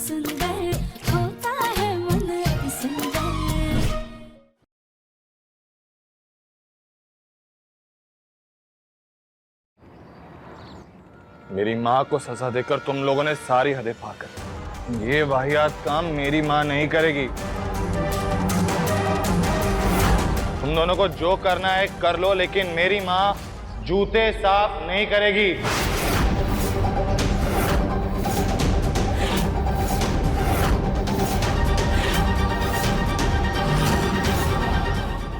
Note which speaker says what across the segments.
Speaker 1: सुंदर होता है मन अति सुंदर।
Speaker 2: मेरी माँ को सजा देकर तुम लोगों ने सारी हदें पार कर दी। ये वाहियात काम मेरी माँ नहीं करेगी। तुम दोनों को जो करना है कर लो, लेकिन मेरी माँ जूते साफ नहीं करेगी।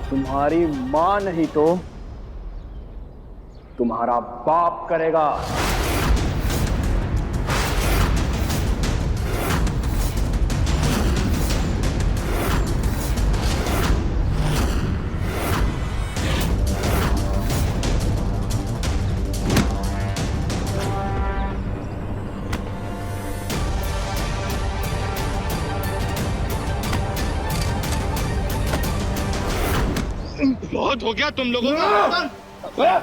Speaker 3: तुम्हारी माँ नहीं तो तुम्हारा बाप करेगा।
Speaker 2: बहुत हो गया तुम लोगों का।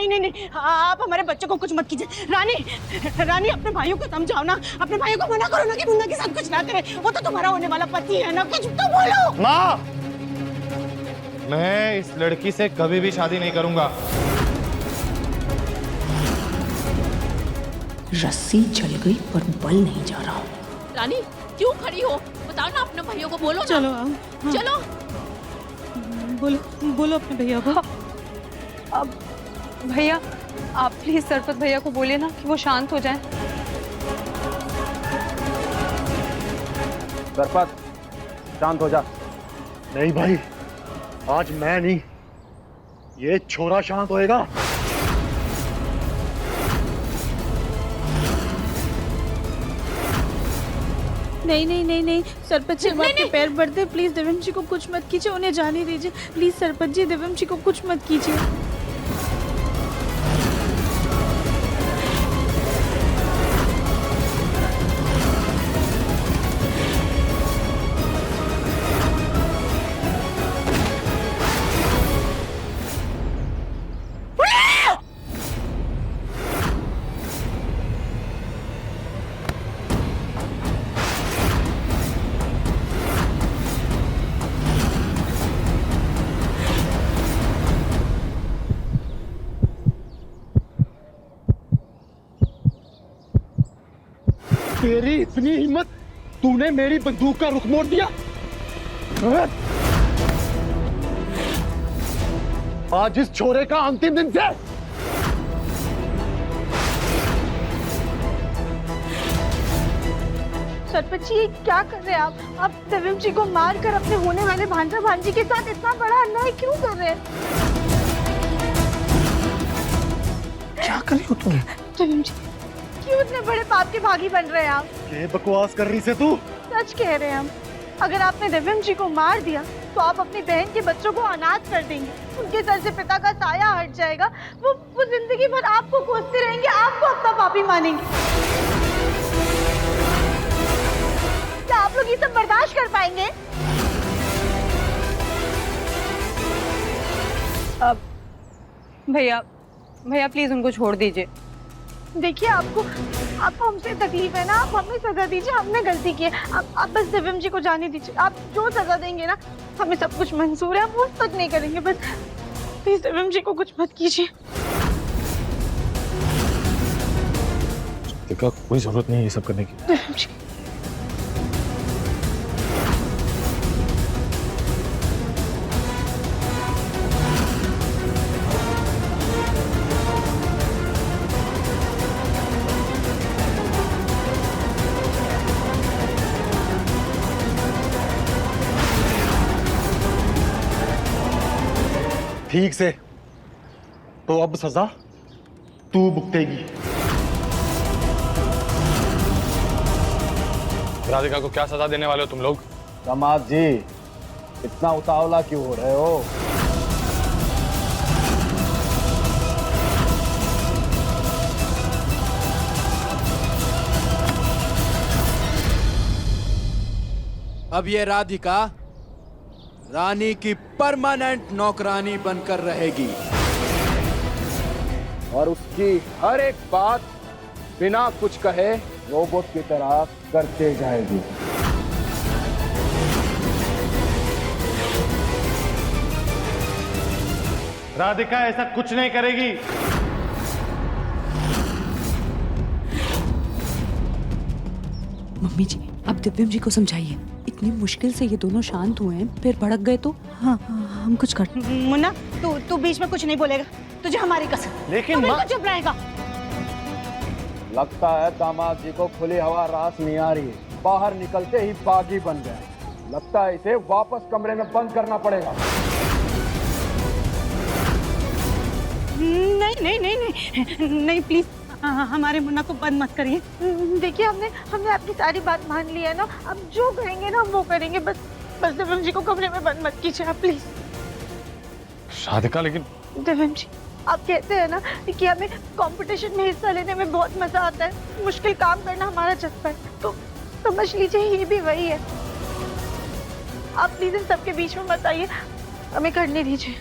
Speaker 4: नहीं, आप हमारे बच्चों को कुछ मत कीजिए। रानी रानी, अपने भाइयों को समझाओ ना, अपने भाइयों को मना करो ना कि मुन्ना के साथ कुछ ना करे। वो तो तुम्हारा होने वाला पति है ना, कुछ तो बोलो।
Speaker 2: माँ, मैं इस लड़की से कभी भी शादी नहीं करूंगा।
Speaker 5: रस्सी जल गई पर बल नहीं जा रहा।
Speaker 6: रानी क्यों खड़ी हो? बताओ ना अपने भाइयों को, बोलो ना।
Speaker 4: चलो
Speaker 6: चलो
Speaker 4: बोलो अपने भैया को।
Speaker 7: अब भैया, आप प्लीज सरपत भैया को बोलिए ना कि वो शांत हो जाए।
Speaker 3: सरपत, शांत हो जा।
Speaker 8: नहीं भाई, आज मैं नहीं, ये छोरा शांत होएगा।
Speaker 9: नहीं, सरपंच जी आपके पैर बढ़ते, प्लीज देवम जी को कुछ मत कीजिए, उन्हें जाने दीजिए प्लीज। सरपंच जी, देवम जी को कुछ मत कीजिए।
Speaker 8: तेरी इतनी हिम्मत, तूने मेरी बंदूक का रुख मोड़ दिया। आज इस छोरे का अंतिम दिन थे।
Speaker 9: सरपंच जी, ये क्या कर रहे हैं आप देवम जी को मार कर अपने होने वाले भांजा भांजी के साथ इतना बड़ा अन्याय क्यों कर रहे हैं?
Speaker 8: क्या कर रही हो तुम?
Speaker 9: देवम जी, क्यों इतने बड़े पाप के भागी बन रहे हैं आप?
Speaker 8: ये बकवास कर रही से तू?
Speaker 9: सच कह रहे हैं हम। अगर आपने देवम जी को मार दिया तो आप अपनी बहन के बच्चों को अनाथ कर देंगे, उनके सर से पिता का साया हट जाएगा, वो जिंदगी भर आपको कोसते रहेंगे, आपको अपना पापी मानेंगे। क्या आप लोग ये सब बर्दाश्त कर पाएंगे?
Speaker 7: अब भैया प्लीज उनको छोड़ दीजिए।
Speaker 9: देखिए, आपको हमसे तकलीफ है ना, आप हमें सजा दीजिए, हमने गलती की है। आप बस देवम जी को जाने दीजिए। आप जो सजा देंगे ना, हमें सब कुछ मंजूर है, हम उस तक नहीं करेंगे। बस प्लीज देवम जी को कुछ मत कीजिए।
Speaker 2: देखा, कोई जरूरत नहीं है ये सब करने की।
Speaker 9: देवम जी,
Speaker 8: ठीक से, तो अब सजा तू भुगतेगी।
Speaker 2: राधिका को क्या सजा देने वाले हो तुम लोग?
Speaker 3: दामाद जी, इतना उतावला क्यों हो रहे हो?
Speaker 10: अब ये राधिका रानी की परमानेंट नौकरानी बनकर रहेगी
Speaker 3: और उसकी हर एक बात बिना कुछ कहे रोबोट की तरह करते जाएगी।
Speaker 2: राधिका ऐसा कुछ नहीं करेगी।
Speaker 5: मम्मी जी, अब दिव्यम जी को समझाइए। इतनी मुश्किल से ये दोनों शांत हुए हैं, फिर भड़क गए तो हाँ हम कुछ कर।
Speaker 4: मुन्ना, तू बीच में कुछ नहीं बोलेगा, तुझे हमारी कसम।
Speaker 2: लेकिन
Speaker 4: तू बिल्कुल चुप रहेगा।
Speaker 3: लगता है दामाद जी को खुली हवा रास नहीं आ रही है। बाहर निकलते ही बागी बन गए। लगता है इसे वापस कमरे में बंद करना पड़ेगा।
Speaker 4: नहीं नहीं नहीं नहीं नहीं, प्लीज हमारे मुन्ना को बंद मत करिए।
Speaker 9: देखिए हमने आपकी सारी बात मान ली है ना, अब जो कहेंगे ना हम वो करेंगे। बस दिव्यम जी को कमरे में बंद मत कीजिए आप प्लीज।
Speaker 2: राधिका, लेकिन
Speaker 9: दिव्यम जी, आप कहते हैं ना कि हमें कंपटीशन में हिस्सा लेने में बहुत मजा आता है, मुश्किल काम करना हमारा जज्बा है, तो समझ लीजिए ये भी वही है। आप प्लीज इन सबके बीच में मत आइए, हमें करने दीजिए।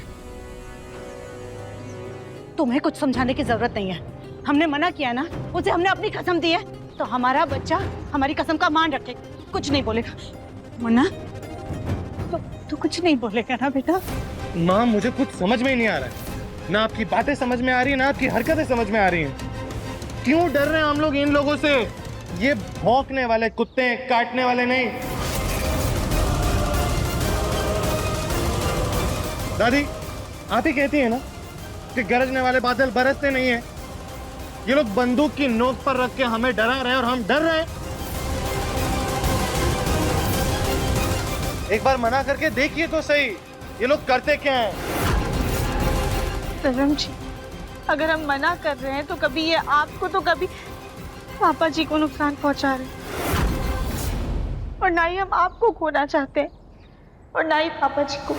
Speaker 4: तुम्हें कुछ समझाने की जरूरत नहीं है। हमने मना किया ना, उसे हमने अपनी कसम दी है, तो हमारा बच्चा हमारी कसम का मान रखे, कुछ नहीं बोलेगा। मुन्ना, तू कुछ नहीं बोलेगा ना बेटा?
Speaker 2: माँ, मुझे कुछ समझ में ही नहीं आ रहा है। ना आपकी बातें समझ में आ रही है, ना आपकी हरकतें समझ में आ रही हैं। क्यों डर रहे हैं हम लोग इन लोगों से? ये भौंकने वाले कुत्ते हैं, काटने वाले नहीं। दादी, आप ही कहती है ना कि गरजने वाले बादल बरसते नहीं है। ये लोग बंदूक की नोक पर रख के हमें डरा रहे हैं और हम डर रहे हैं। एक बार मना करके देखिए तो सही, ये लोग करते क्या हैं?
Speaker 9: दिव्यम जी, अगर हम मना कर रहे हैं तो कभी ये आपको तो कभी पापा जी को नुकसान पहुंचा रहे हैं, और ना ही हम आपको खोना चाहते हैं और ना ही पापा जी को।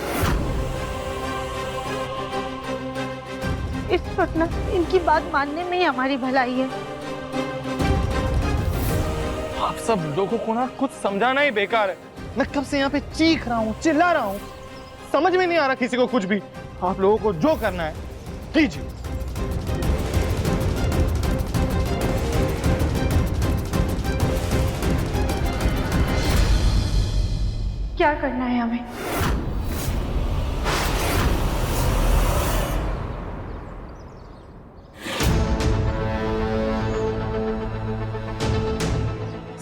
Speaker 9: इस वक्त ना इनकी बात मानने में ही हमारी भलाई है।
Speaker 2: आप सब लोगों को ना कुछ समझाना ही बेकार है। मैं कब से यहाँ पे चीख रहा हूँ, चिल्ला रहा हूँ, समझ में नहीं आ रहा किसी को कुछ भी। आप लोगों को जो करना है कीजिए।
Speaker 9: क्या करना है हमें?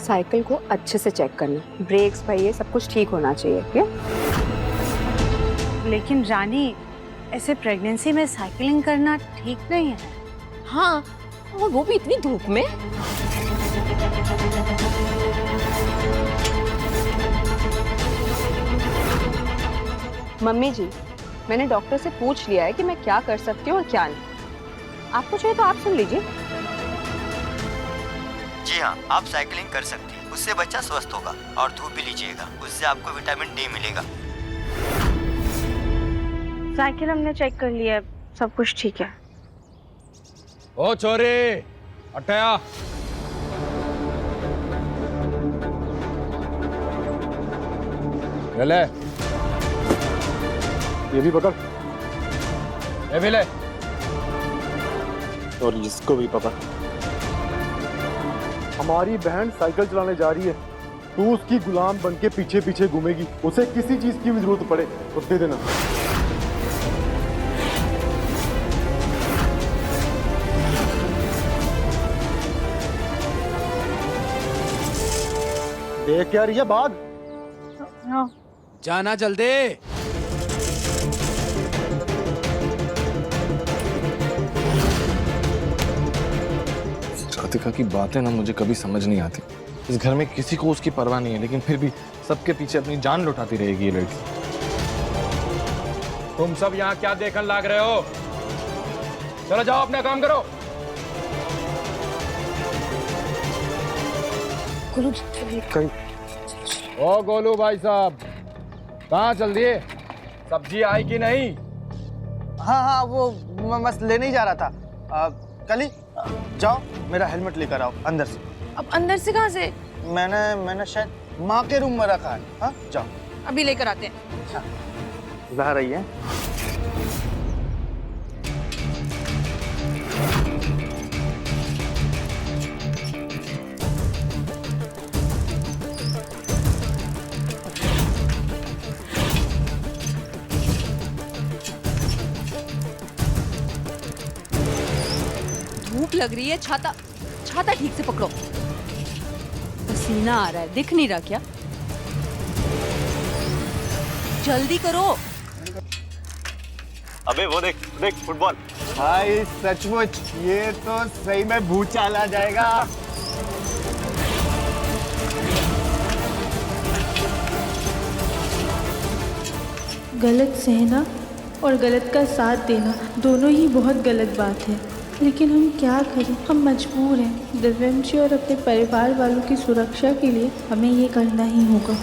Speaker 7: साइकिल को अच्छे से चेक करना, ब्रेक्स पहिए सब कुछ ठीक होना चाहिए। क्या?
Speaker 4: लेकिन रानी, ऐसे प्रेगनेंसी में साइकिलिंग करना ठीक नहीं है।
Speaker 6: हाँ, और वो भी इतनी धूप में।
Speaker 7: मम्मी जी, मैंने डॉक्टर से पूछ लिया है कि मैं क्या कर सकती हूँ और क्या नहीं। आपको चाहिए तो आप सुन लीजिए।
Speaker 11: जी हाँ, आप साइकिलिंग कर सकती हैं, उससे बच्चा स्वस्थ होगा। और धूप भी लीजिएगा, उससे आपको विटामिन डी मिलेगा।
Speaker 9: साइकिल हमने चेक कर लिया है, सब कुछ ठीक है।
Speaker 10: ओ छोरे, हटाया। ले,
Speaker 3: ये भी पकड़।
Speaker 10: ये भी ले।
Speaker 3: और इसको भी पकड़। हमारी बहन साइकिल चलाने जा रही है, तू उसकी गुलाम बन के पीछे पीछे घूमेगी। उसे किसी चीज की भी जरूरत पड़े तो दे देना। देख क्या रही है बाग?
Speaker 10: जाना जल्दी।
Speaker 2: राधिका की बातें ना मुझे कभी समझ नहीं आती। इस घर में किसी को उसकी परवाह नहीं है, लेकिन फिर भी सबके पीछे अपनी जान लुटाती रहेगी ये लड़की।
Speaker 10: तुम सब यहाँ क्या देखने लग रहे हो? चलो जाओ, अपना काम करो। ओ गोलू भाई साहब, कहाँ चल दिए? सब्जी आई कि नहीं?
Speaker 11: हाँ, वो बस लेने ही जा रहा था। कली, जाओ मेरा हेलमेट लेकर आओ अंदर से।
Speaker 6: अब अंदर से कहाँ से?
Speaker 11: मैंने शायद
Speaker 3: माँ के रूम में रखा है। हाँ जाओ।
Speaker 7: अभी लेकर आते हैं।
Speaker 2: ला रही है।
Speaker 5: धूप लग रही है, छाता छाता ठीक से पकड़ो। पसीना आ रहा है, दिख नहीं रहा क्या? जल्दी करो।
Speaker 11: अबे वो देख देख फुटबॉल।
Speaker 3: भाई सचमुच ये तो सही में भूचाल आ जाएगा।
Speaker 9: गलत सहना और गलत का साथ देना दोनों ही बहुत गलत बात है, लेकिन हम क्या करें, हम मजबूर हैं। दिव्यम जी और अपने परिवार वालों की सुरक्षा के लिए हमें ये करना ही होगा।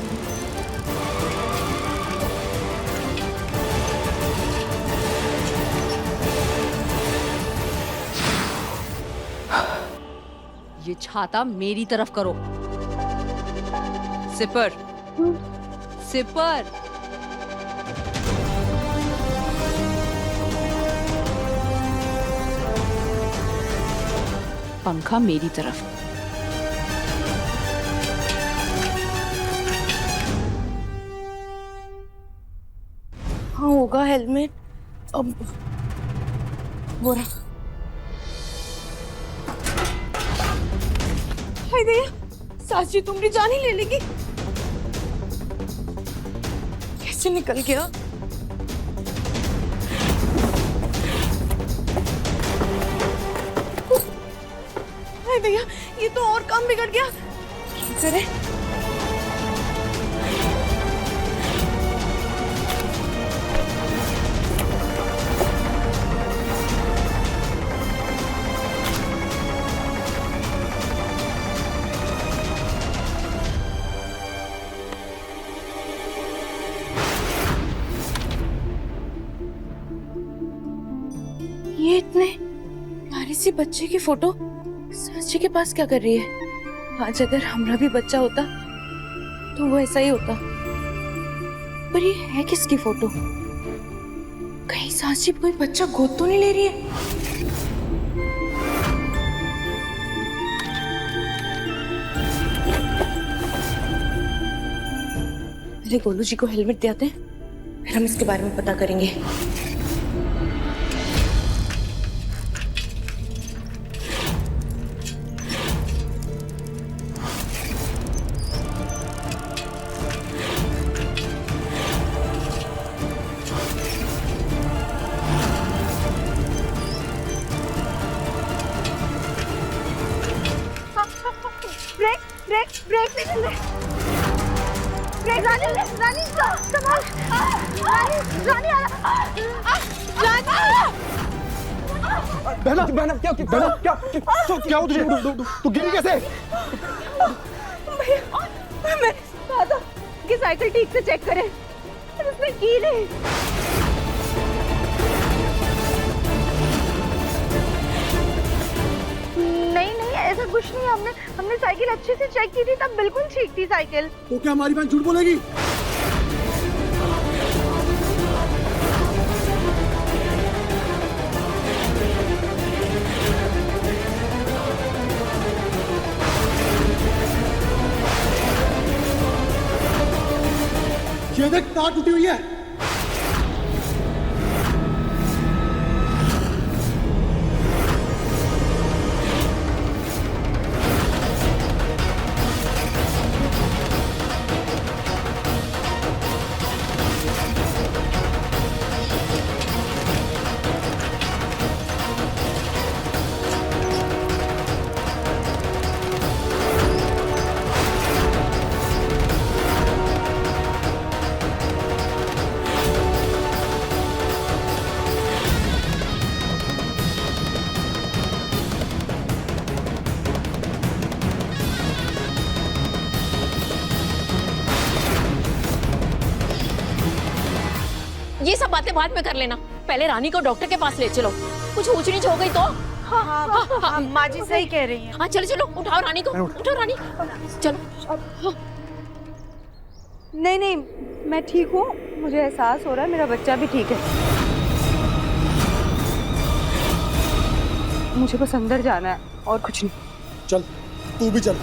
Speaker 5: ये छाता मेरी तरफ करो। Sipper sipper. पंखा मेरी तरफ।
Speaker 9: हाँ होगा हेलमेट। अब वो रहा। हाय भैया, साची तुम्हारी जान ही ले लेगी। कैसे निकल गया? हाय भैया, ये तो और काम बिगड़ गया। क्या करें? ये इतने प्यारे सी बच्चे की फोटो साची के पास क्या कर रही है? आज अगर हमारा भी बच्चा होता तो वो ऐसा ही होता। पर ये है किसकी फोटो? कहीं साची कोई बच्चा गोद तो नहीं ले रही है? पहले गोलू जी को हेलमेट दे आते हैं, फिर हम इसके बारे में पता करेंगे। ब्रेक ब्रेक ब्रेक नहीं चल रहे। ब्रेक रानी रानी संभाल। रानी रानी रानी
Speaker 3: बहना बहना क्या बहना क्या क्या हो तुझे? तू गिरी कैसे?
Speaker 9: मैंने कहा था कि साइकिल ठीक से चेक करें, पर उसने की नहीं। नहीं नहीं ऐसा कुछ नहीं, हमने साइकिल अच्छे से चेक की थी, तब बिल्कुल ठीक थी साइकिल।
Speaker 8: तो क्या हमारी बहन झूठ बोलेगी? ये देख तार टूटी हुई है।
Speaker 6: ये सब बातें बाद में कर लेना, पहले रानी को डॉक्टर के पास ले चलो। कुछ ऊंच नीच हो गई तो?
Speaker 9: हाँ, माँ जी सही कह रही हैं।
Speaker 6: हाँ चलो चलो, उठाओ रानी को, उठाओ रानी, चलो।
Speaker 7: नहीं नहीं, मैं ठीक हूँ, मुझे एहसास हो रहा है मेरा बच्चा भी ठीक है। मुझे बस अंदर जाना है और कुछ नहीं।
Speaker 8: चल तू भी चल,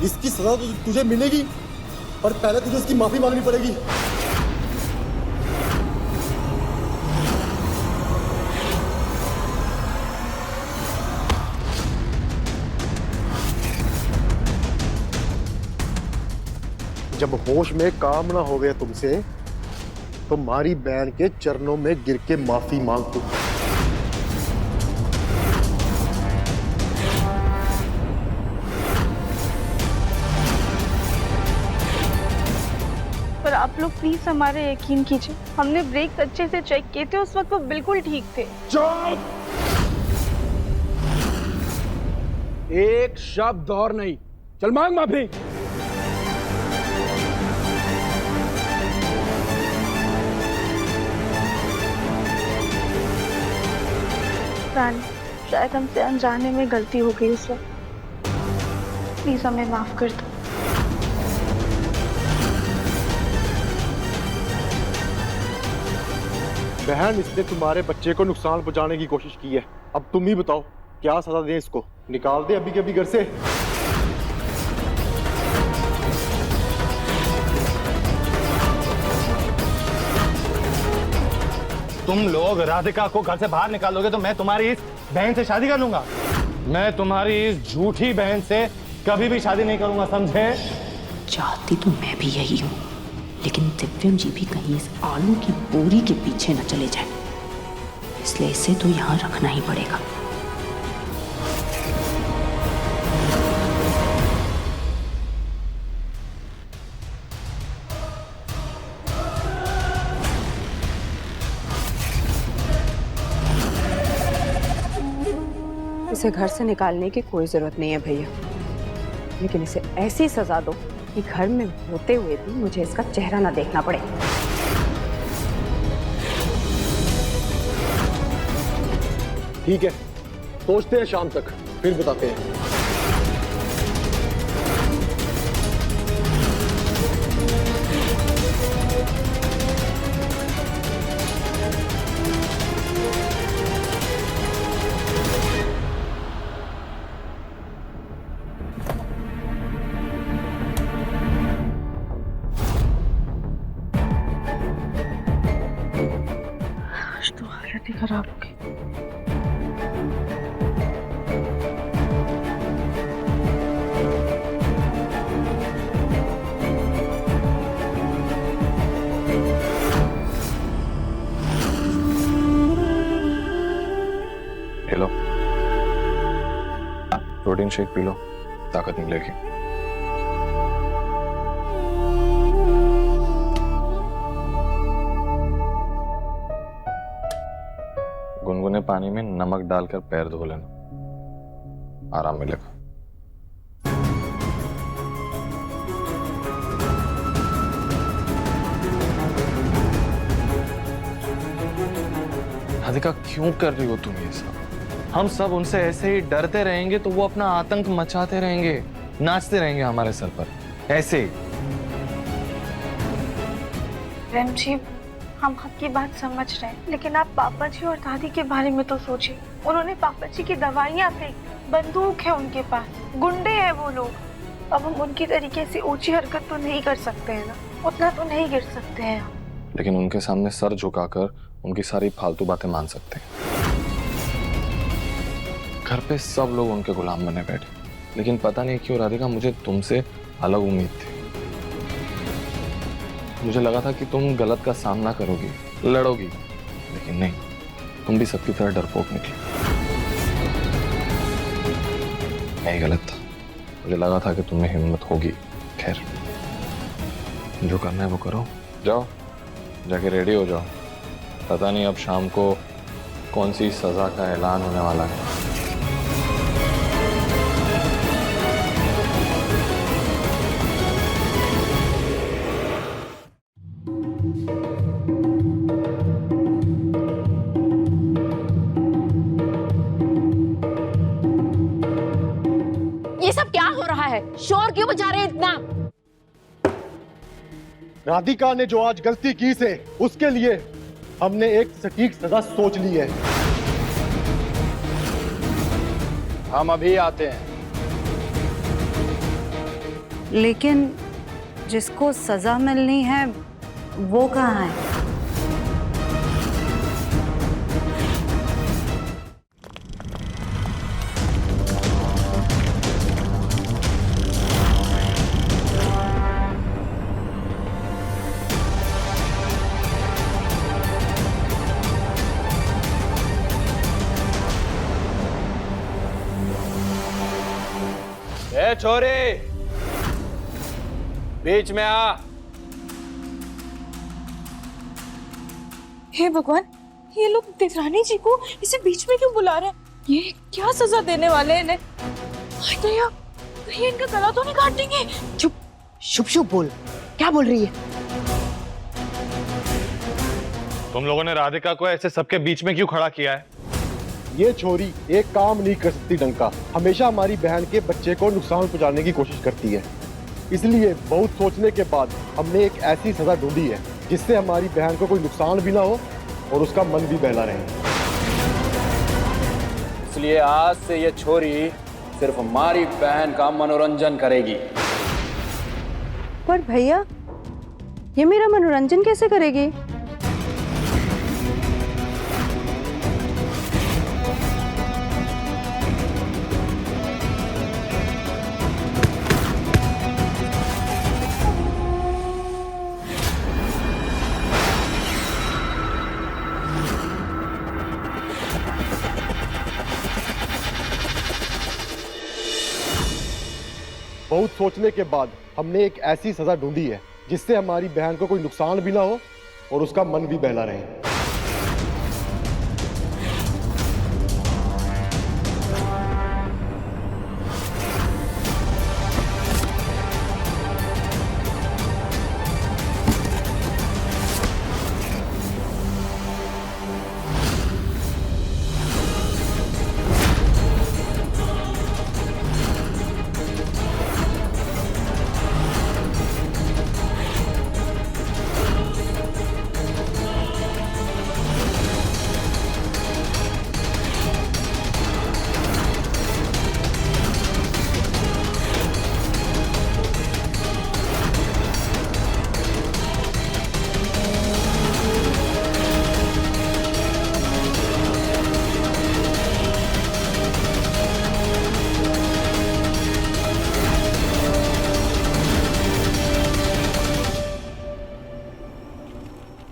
Speaker 8: इसकी सजा तो तुझे मिलेगी, पर पहले तुझे इसकी माफी मांगनी पड़ेगी। जब होश में काम ना हो गया तुमसे, तो मारी बहन के चरणों में गिर के माफी मांग तू।
Speaker 9: पर आप लोग प्लीज हमारे यकीन कीजिए, हमने ब्रेक अच्छे से चेक किए थे, उस वक्त वो बिल्कुल ठीक थे।
Speaker 3: चुप! एक शब्द और नहीं। चल मांग माफी।
Speaker 9: रानी, शायद हमसे अनजाने में गलती हो गई उस वक्त, प्लीज हमें माफ कर दो।
Speaker 8: बहन, इसने तुम्हारे बच्चे को नुकसान पहुंचाने की कोशिश की है। अब तुम ही बताओ क्या सजा दें इसको? निकाल दे अभी के अभी घर से।
Speaker 2: तुम लोग राधिका को घर से बाहर निकालोगे तो मैं तुम्हारी इस बहन से शादी कर लूंगा। मैं तुम्हारी इस झूठी बहन से कभी भी शादी नहीं करूंगा, समझे?
Speaker 5: चाहती तो मैं भी यही हूँ, लेकिन दिव्यम जी भी कहीं इस आलू की बोरी के पीछे न चले जाए, इसलिए इसे तो यहाँ रखना ही पड़ेगा।
Speaker 7: इसे घर से निकालने की कोई जरूरत नहीं है भैया, लेकिन इसे ऐसी सजा दो कि घर में होते हुए भी मुझे इसका चेहरा ना देखना पड़े।
Speaker 8: ठीक है, सोचते हैं शाम तक, फिर बताते हैं।
Speaker 9: तो हालत ही खराब हो गई।
Speaker 12: लो, प्रोटीन शेक पी लो, ताकत मिलेगी। गुनगुने पानी में नमक डालकर पैर धो लेना, आराम मिलेगा। राधिका, क्यों कर रही हो तुम ये सब? हम सब उनसे ऐसे ही डरते रहेंगे तो वो अपना आतंक मचाते रहेंगे, नाचते रहेंगे हमारे सर पर ऐसे ही।
Speaker 9: प्रेम जी, हम आपकी बात समझ रहे हैं, लेकिन आप पापा जी और दादी के बारे में तो सोचिए। उन्होंने पापा जी की दवाइयाँ फेंक, बंदूक है उनके पास, गुंडे हैं वो लोग। अब हम उनकी तरीके से ऊंची हरकत तो नहीं कर सकते हैं ना, उतना तो नहीं गिर सकते हैं हम।
Speaker 12: लेकिन उनके सामने सर झुकाकर उनकी सारी फालतू बातें मान सकते हैं। घर पे सब लोग उनके गुलाम बने बैठे, लेकिन पता नहीं क्यों राधिका, मुझे तुमसे अलग उम्मीद थी। मुझे लगा था कि तुम गलत का सामना करोगी, लड़ोगी, लेकिन नहीं, तुम भी सबकी तरह डरपोक निकली। मैं ही गलत था, मुझे लगा था कि तुम्हें हिम्मत होगी। खैर, जो करना है वो करो, जाओ जाके रेडी हो जाओ। पता नहीं अब शाम को कौन सी सजा का ऐलान होने वाला है।
Speaker 6: ये सब क्या हो रहा है? शोर क्यों मचा रहे हैं इतना?
Speaker 8: राधिका ने जो आज गलती की से उसके लिए हमने एक सटीक सजा सोच ली है।
Speaker 3: हम अभी आते हैं।
Speaker 4: लेकिन जिसको सजा मिलनी है वो कहाँ है?
Speaker 3: ए छोरी, बीच में आ।
Speaker 9: हे भगवान, ये लोग देवरानी जी को इसे बीच में क्यों बुला रहे हैं? ये क्या सजा देने वाले हैं इन्हें? हाय दया, कहीं इनका गला तो नहीं काट देंगे?
Speaker 4: चुप, शुभ शुभ बोल, क्या बोल रही है?
Speaker 2: तुम लोगों ने राधिका को ऐसे सबके बीच में क्यों खड़ा किया है?
Speaker 8: ये छोरी एक काम नहीं कर सकती ढंग का, हमेशा हमारी बहन के बच्चे को नुकसान पहुंचाने की कोशिश करती है। इसलिए बहुत सोचने के बाद हमने एक ऐसी सजा ढूंढी है जिससे हमारी बहन को कोई नुकसान भी ना हो और उसका मन भी बहला रहे।
Speaker 3: इसलिए आज से ये छोरी सिर्फ हमारी बहन का मनोरंजन करेगी।
Speaker 7: पर भैया, ये मेरा मनोरंजन कैसे करेगी?
Speaker 8: बहुत सोचने के बाद हमने एक ऐसी सजा ढूंढी है जिससे हमारी बहन को कोई नुकसान भी ना हो और उसका मन भी बहला रहे।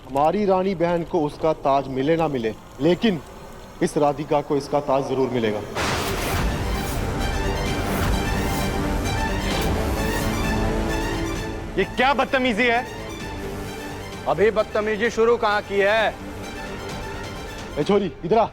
Speaker 8: हमारी रानी बहन को उसका ताज मिले ना मिले, लेकिन इस राधिका को इसका ताज जरूर मिलेगा।
Speaker 2: ये क्या बदतमीजी है?
Speaker 3: अभी बदतमीजी शुरू कहाँ की है?
Speaker 8: ए छोरी, इधर आ।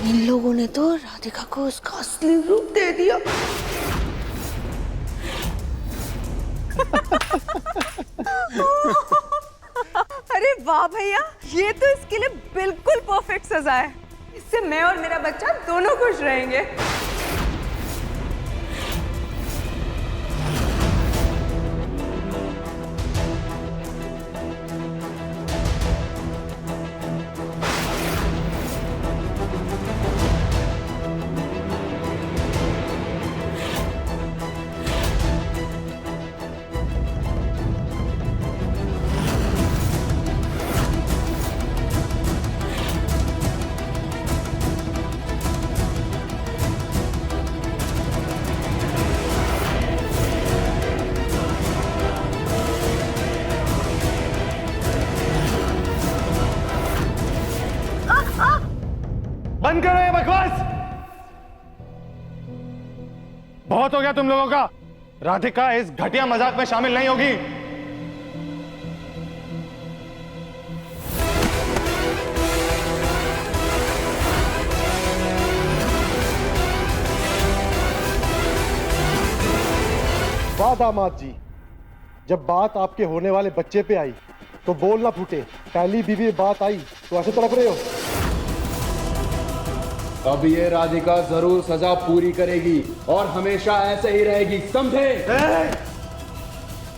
Speaker 9: इन लोगों ने तो राधिका को उसका असली रूप दे दिया।
Speaker 7: अरे वाह भैया, ये तो इसके लिए बिल्कुल परफेक्ट सजा है। इससे मैं और मेरा बच्चा दोनों खुश रहेंगे।
Speaker 2: बंद करो ये बकवास। बहुत हो गया तुम लोगों का। राधिका इस घटिया मजाक में शामिल नहीं होगी।
Speaker 8: वाह दामाद जी, जब बात आपके होने वाले बच्चे पे आई तो बोल ना फूटे। पहली बीवी में बात आई तो ऐसे तड़प रहे हो।
Speaker 10: अब ये राधिका जरूर सजा पूरी करेगी और हमेशा ऐसे ही रहेगी, समझे?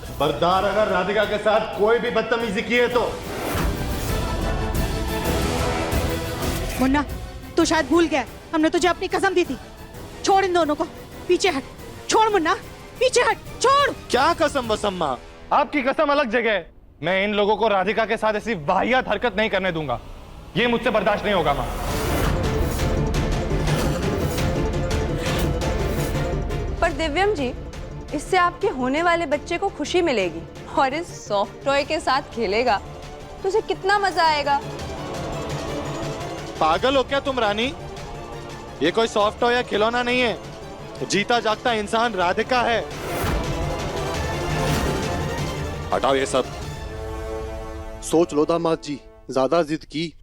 Speaker 2: खबरदार अगर राधिका के साथ कोई भी बदतमीजी की है तो।
Speaker 4: मुन्ना, तू शायद भूल गया, हमने तुझे अपनी कसम दी थी। छोड़ इन दोनों को, पीछे हट। छोड़ मुन्ना, पीछे हट, छोड़।
Speaker 2: क्या कसम वसम माँ? आपकी कसम अलग जगह है। मैं इन लोगों को राधिका के साथ ऐसी वाहियात हरकत नहीं करने दूंगा। ये मुझसे बर्दाश्त नहीं होगा माँ।
Speaker 7: पर दिव्यम जी, इससे आपके होने वाले बच्चे को खुशी मिलेगी और इस सॉफ्ट टॉय के साथ खेलेगा तो उसे कितना मजा आएगा।
Speaker 2: पागल हो क्या तुम रानी? ये कोई सॉफ्ट टॉय या खिलौना नहीं है, जीता जागता इंसान राधिका है।
Speaker 8: हटाओ ये सब। सोच लो दामाद जी, ज्यादा जिद की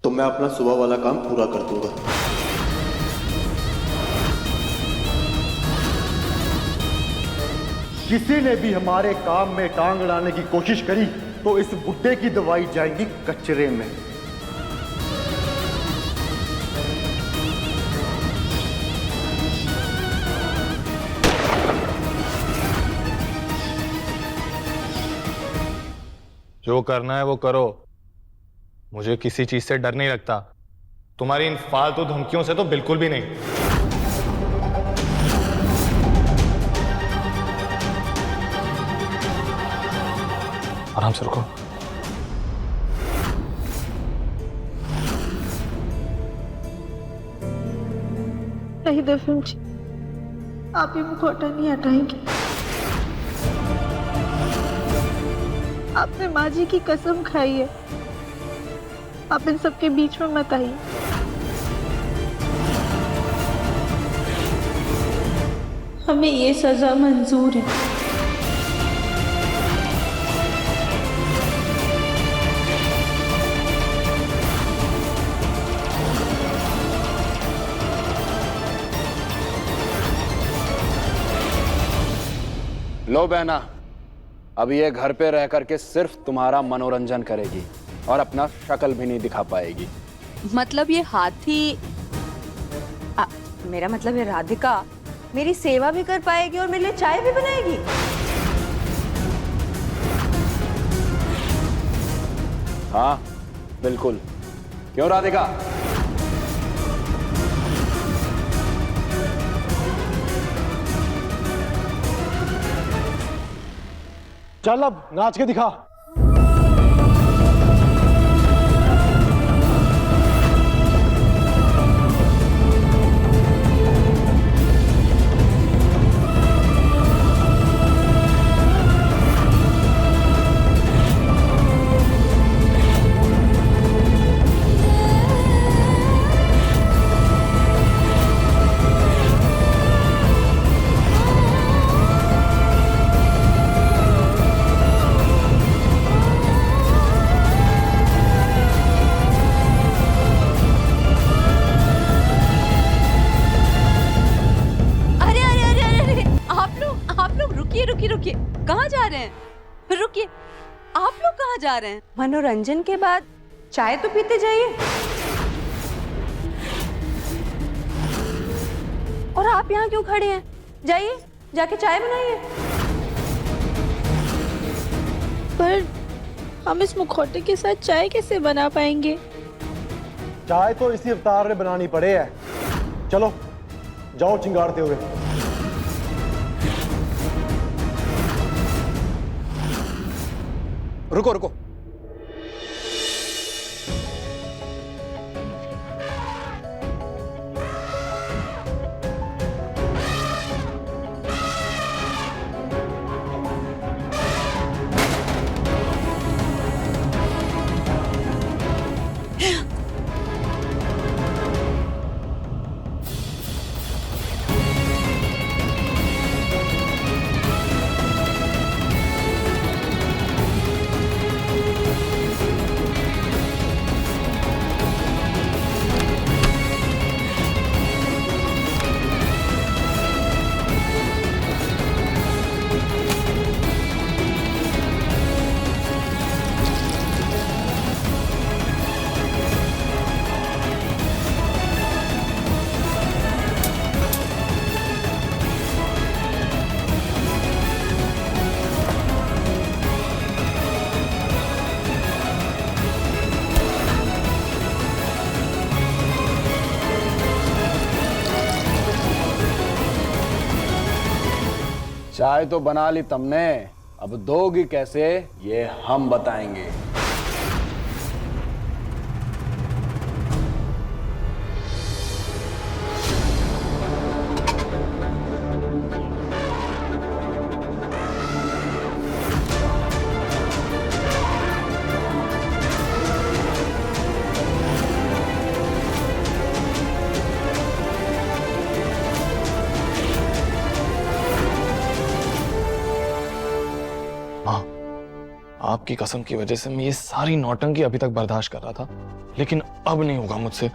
Speaker 8: तो मैं अपना सुबह वाला काम पूरा कर दूंगा। किसी ने भी हमारे काम में टांग अड़ाने की कोशिश करी तो इस बुड्ढे की दवाई जाएगी कचरे में।
Speaker 2: जो करना है वो करो, मुझे किसी चीज से डर नहीं लगता। तुम्हारी इन फालतू धमकियों से तो बिल्कुल भी नहीं। आराम से रुको।
Speaker 9: नहीं दिव्यम जी, आप ये मुखौटा नहीं हटाएंगे। आपने माँ जी की कसम खाई है, आप इन सबके बीच में मत आइए। हमें ये सजा मंजूर है।
Speaker 10: लो बहना, अब ये घर पे रह करके सिर्फ तुम्हारा मनोरंजन करेगी और अपना शक्ल भी नहीं दिखा पाएगी।
Speaker 7: मतलब ये हाथी मेरा मतलब है राधिका मेरी सेवा भी कर पाएगी और मेरे लिए चाय भी बनाएगी।
Speaker 10: हाँ बिल्कुल, क्यों राधिका?
Speaker 8: चल अब नाच के दिखा।
Speaker 7: रुकिए, कहाँ जा रहे हैं? रुकिए, आप लोग कहाँ जा रहे हैं? मनोरंजन के बाद चाय तो पीते जाइए। और आप यहाँ क्यों खड़े हैं? जाइए, जाके चाय बनाइए।
Speaker 9: पर हम इस मुखौटे के साथ चाय कैसे बना पाएंगे?
Speaker 8: चाय तो इसी अवतार में बनानी पड़े है। चलो जाओ चिंगारते हुए।
Speaker 10: रुको रुको, चाय तो बना ली तुमने, अब दोगी कैसे ये हम बताएंगे।
Speaker 12: आपकी कसम की वजह से मैं ये सारी नौटंकी अभी तक बर्दाश्त कर रहा था, लेकिन अब नहीं होगा मुझसे।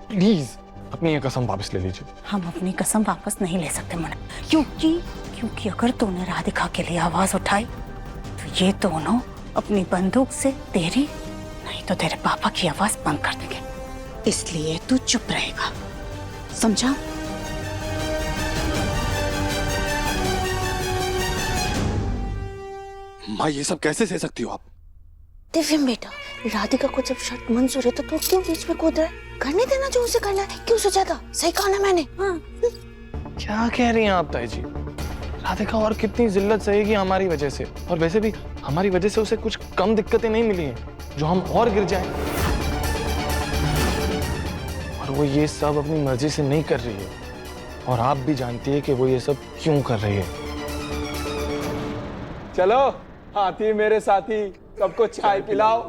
Speaker 12: प्लीज अपनी ये कसम वापस ले लीजिए।
Speaker 4: हम अपनी कसम वापस नहीं ले सकते मुन्ना, क्योंकि अगर तूने राधिका के लिए आवाज उठाई तो ये दोनों अपनी बंदूक से तेरी नहीं तो तेरे पापा की आवाज बंद कर देंगे। इसलिए तू चुप रहेगा, समझा?
Speaker 12: माँ ये सब कैसे सह सकती हो आप?
Speaker 9: दिव्यम बेटा, राधिका को जब शर्त मंजूर है तो तू क्यों बीच में कूद रहा है? करने देना जो उसे करना है। क्यों सोचा था? सही कहा ना मैंने? हाँ।
Speaker 12: क्या कह रही हैं आप ताई जी? राधिका और कितनी जिल्लत सहेगी हमारी वजह से, और वैसे भी हमारी वजह से उसे कुछ कम दिक्कतें नहीं मिली हैं जो हम और गिर जाएं। और वो ये सब अपनी मर्जी से नहीं कर रही है, और आप भी जानती है कि वो ये सब क्यों कर रही है।
Speaker 10: चलो हाथी मेरे साथी, सबको चाय पिलाओ।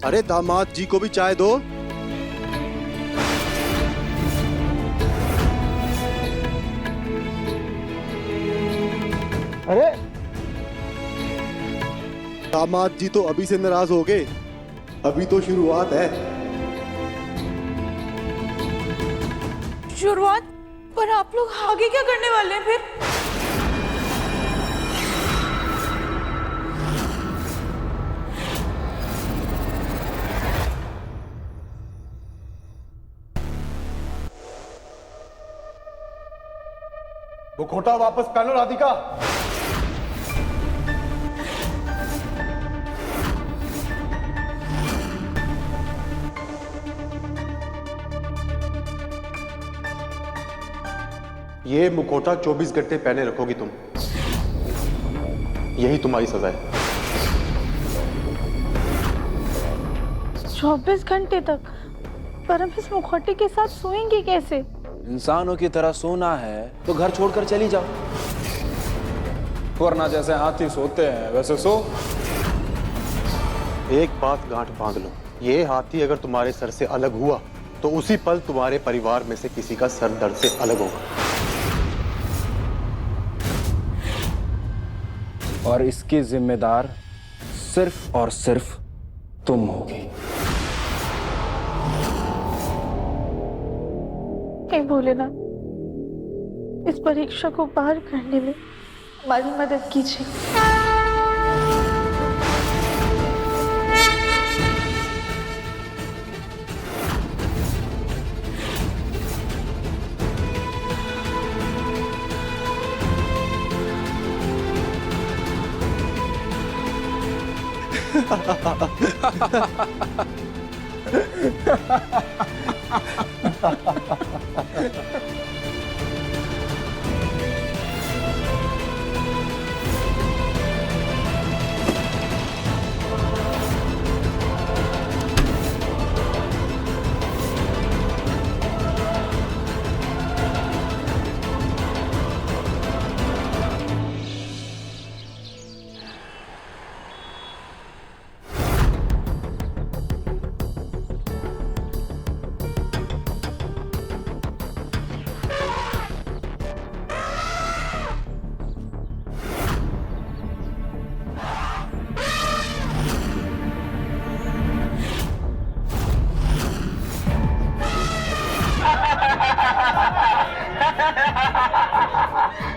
Speaker 8: अरे दामाद जी को भी चाय दो।
Speaker 2: अरे
Speaker 8: दामाद जी तो अभी से नाराज हो गए, अभी तो शुरुआत है।
Speaker 9: शुरुआत? पर आप लोग आगे क्या करने वाले हैं फिर?
Speaker 8: वो खोटा वापस पहनो राधिका। ये मुखौटा 24 घंटे पहने रखोगी तुम, यही तुम्हारी सजा है।
Speaker 9: 24 घंटे तक? पर हम इस मुखौटे के साथ सोएंगे कैसे?
Speaker 10: इंसानों की तरह सोना है तो घर छोड़कर चली जाओ, वरना जैसे हाथी सोते हैं वैसे सो।
Speaker 8: एक बात गांठ बांध लो, ये हाथी अगर तुम्हारे सर से अलग हुआ तो उसी पल तुम्हारे परिवार में से किसी का सर दर्द से अलग होगा।
Speaker 10: और इसकी जिम्मेदार सिर्फ और सिर्फ तुम होगी।
Speaker 9: हे भोलेनाथ, इस परीक्षा को पार करने में हमारी मदद कीजिए।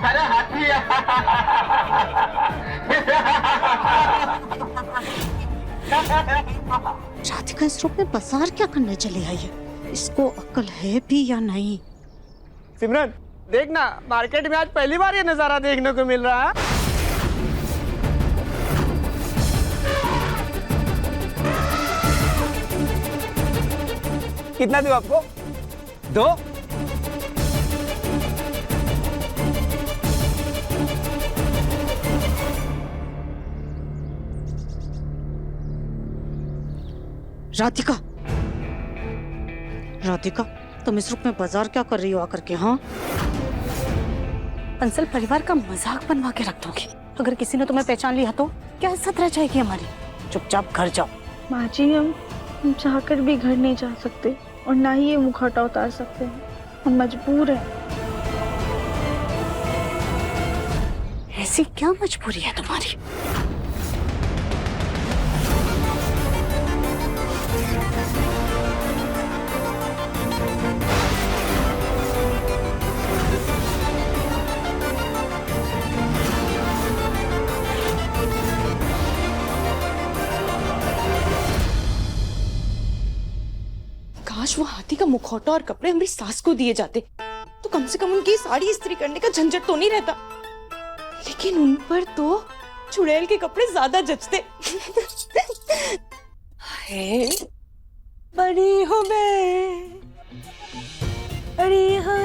Speaker 2: अरे हाथी
Speaker 4: राधिका इस रूप में बाजार क्या करने चली आई है? इसको अक्ल है भी या नहीं?
Speaker 13: सिमरन देखना, मार्केट में आज पहली बार ये नजारा देखने को मिल रहा है। कितना दूं आपको? 2?
Speaker 4: राधिका, राधिका, तुम इस रूप में बाजार क्या कर रही हो आकर के? हाँ, बंसल परिवार का मजाक बनवा के रख दोगी। अगर किसी ने तुम्हें पहचान लिया तो क्या इज्जत रह जाएगी हमारी? चुपचाप घर जाओ।
Speaker 9: माँ जी, हम चाहकर भी घर नहीं जा सकते और ना ही ये मुखौटा उतार सकते हैं। हम मजबूर हैं।
Speaker 4: ऐसी क्या मजबूरी है तुम्हारी?
Speaker 6: काश वो हाथी का मुखौटा और कपड़े हमारी सास को दिए जाते तो कम से कम उनकी साड़ी इस्त्री करने का झंझट तो नहीं रहता। लेकिन उन पर तो चुड़ैल के कपड़े ज्यादा जचते। है बड़ी हो मैं, बड़ी हो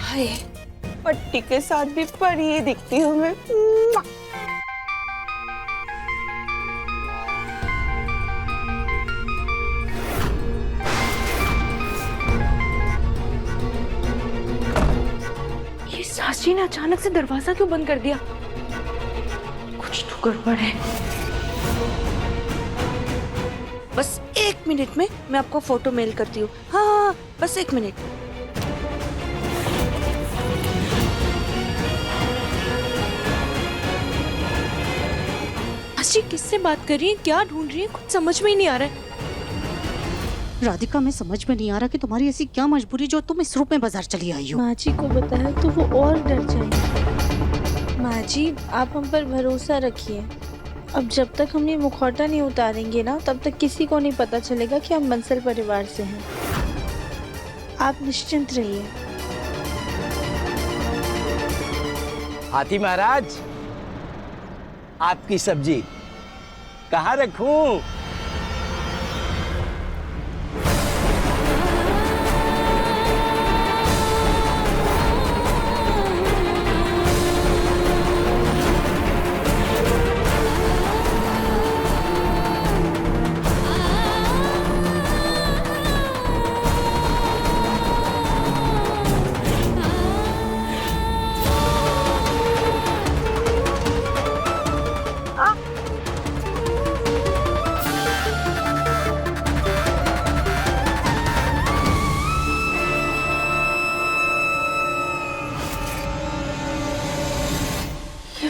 Speaker 6: हाय, पट्टी के साथ भी परी दिखती हूँ मैं। सासी ने अचानक से दरवाजा क्यों बंद कर दिया? कुछ तो गड़बड़ है। बस 1 मिनट में मैं आपको फोटो मेल करती हूँ। हाँ, बस 1 मिनट। सासी किससे बात कर रही है? क्या ढूंढ रही है? कुछ समझ में ही नहीं आ रहा है।
Speaker 4: राधिका, मैं समझ में नहीं आ रहा कि तुम्हारी ऐसी क्या मजबूरी जो तुम इस रूप में बाजार चली आई हो।
Speaker 9: माँ जी को बताया तो वो और डर जाएंगे। माँ जी, आप हम पर भरोसा रखिए। अब जब तक हम ये मुखौटा नहीं उतारेंगे ना, तब तक किसी को नहीं पता चलेगा कि हम बंसल परिवार से हैं। आप निश्चिंत रहिए।
Speaker 13: हाथी महाराज, आपकी सब्जी कहाँ रखूं?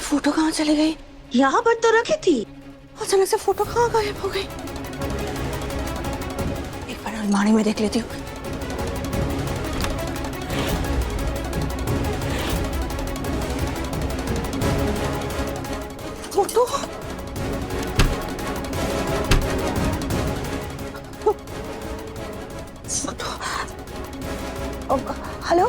Speaker 6: फोटो कहाँ चली गई?
Speaker 4: यहाँ पर तो रखी थी।
Speaker 6: अचानक से फोटो कहाँ गायब हो गई? एक बार अलमारी में देख लेती हूँ। फोटो
Speaker 14: हेलो,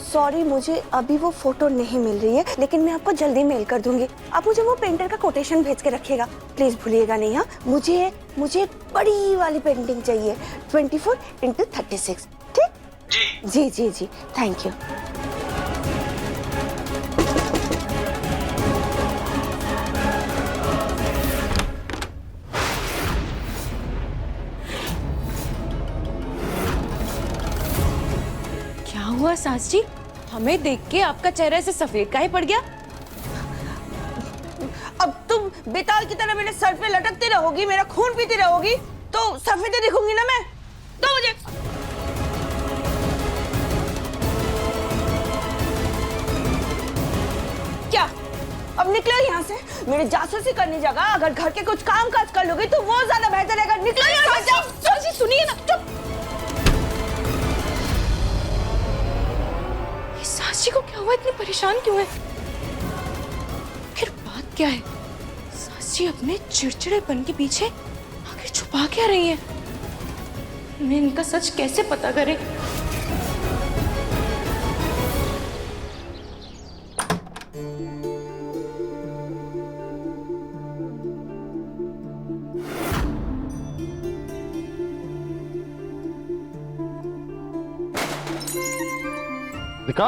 Speaker 14: सॉरी, मुझे अभी वो फोटो नहीं मिल रही है, लेकिन मैं आपको जल्दी मेल कर दूंगी। आप मुझे वो पेंटर का कोटेशन भेज के रखिएगा, प्लीज भूलिएगा नहीं। हाँ, मुझे बड़ी वाली पेंटिंग चाहिए, 24x36। ठीक? जी जी जी, थैंक यू।
Speaker 6: क्या हुआ सास जी? हमें देख के आपका चेहरा ऐसे सफेद काहे पड़ गया?
Speaker 14: अब तुम बेताल की तरह मेरे सर पे लटकती रहोगी, मेरा खून पीती रहोगी, तो सफेद दिखूंगी ना मैं। दो मुझे। क्या अब निकलो यहाँ से? मेरे जासूसी करने जगह अगर घर के कुछ काम काज कर लोगी तो वो ज्यादा बेहतर रहेगा। निकलो यहाँ से।
Speaker 6: सुनिए ना, चुप। सास जी को क्या हुआ? इतनी परेशान क्यों है? फिर बात क्या है? सास सास जी अपने चिड़चिड़ेपन के पीछे आखिर छुपा क्या रही है? मैं इनका सच कैसे पता करें?
Speaker 2: राधिका,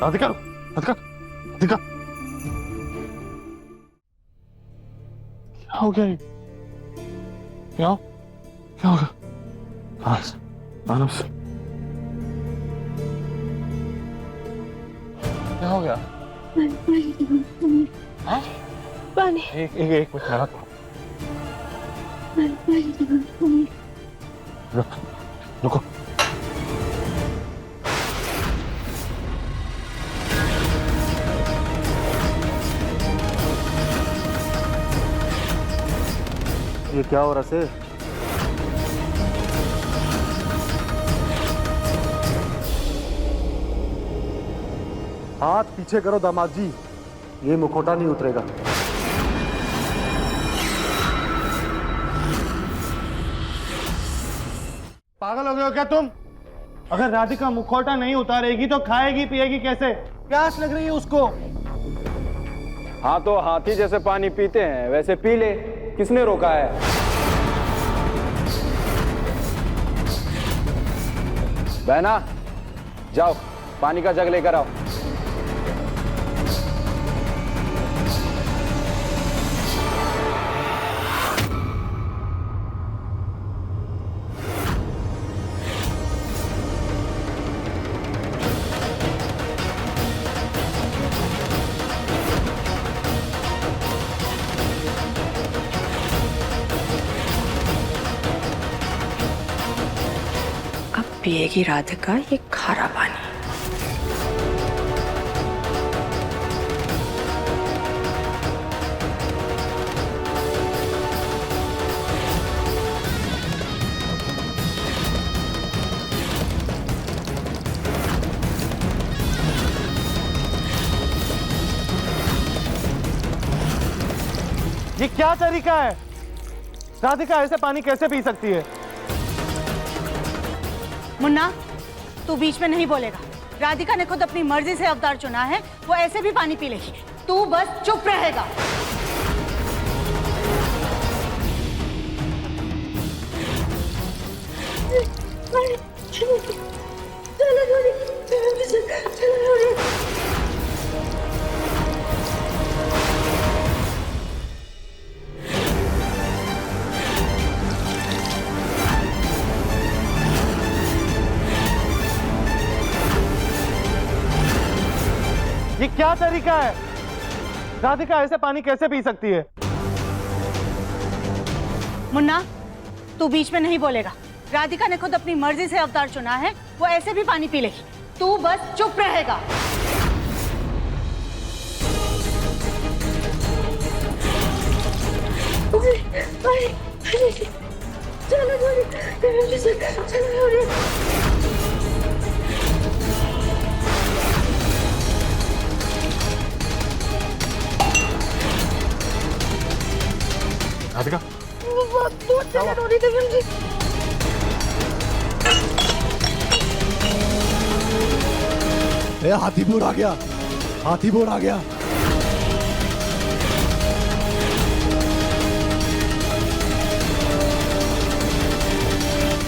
Speaker 2: राधिका, राधिका, राधिका, क्या हो गया? क्या क्या हो गया? आराम से। क्या हो गया? हाँ?
Speaker 9: पानी।
Speaker 2: एक मिनट लगा। रुको। ये क्या हो रहा है?
Speaker 8: हाथ पीछे करो दामाद जी, ये मुखौटा नहीं उतरेगा।
Speaker 2: पागल हो गए हो क्या तुम? अगर राधिका मुखौटा नहीं उतारेगी तो खाएगी पिएगी कैसे? प्यास लग रही है उसको।
Speaker 10: हाँ तो हाथी जैसे पानी पीते हैं वैसे पी ले, किसने रोका है? बहना, जाओ पानी का जग लेकर आओ।
Speaker 5: पिएगी राधिका ये खारा पानी।
Speaker 2: ये क्या तरीका है? राधिका ऐसे पानी कैसे पी सकती है?
Speaker 4: मुन्ना, तू बीच में नहीं बोलेगा। राधिका ने खुद अपनी मर्जी से अवतार चुना है, वो ऐसे भी पानी पी लेगी। तू बस चुप रहेगा।
Speaker 2: ये क्या तरीका है? राधिका ऐसे पानी कैसे पी सकती है?
Speaker 4: मुन्ना, तू बीच में नहीं बोलेगा। राधिका ने खुद अपनी मर्जी से अवतार चुना है, वो ऐसे भी पानी पी लेगी। तू बस चुप रहेगा।
Speaker 2: राधिका,
Speaker 8: हाथीपुर आ गया, हाथीपुर आ गया।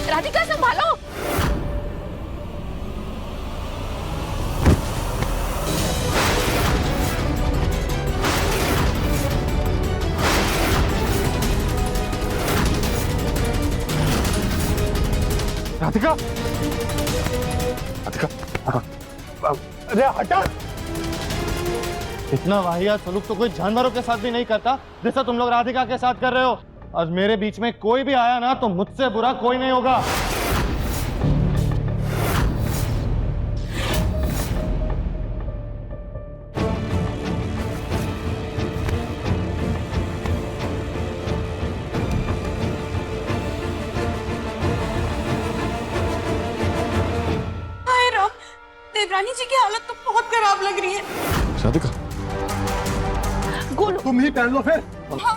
Speaker 6: राधिका संभालो।
Speaker 2: राधिका, राधिका, अरे हटा। इतना वाहियात सलूक तो कोई जानवरों के साथ भी नहीं करता जैसा तुम लोग राधिका के साथ कर रहे हो। आज मेरे बीच में कोई भी आया ना तो मुझसे बुरा कोई नहीं होगा।
Speaker 6: देवरानी जी की हालत तो बहुत खराब लग रही है।
Speaker 8: राधिका,
Speaker 6: गोलू
Speaker 8: तुम ही पहन लो फिर।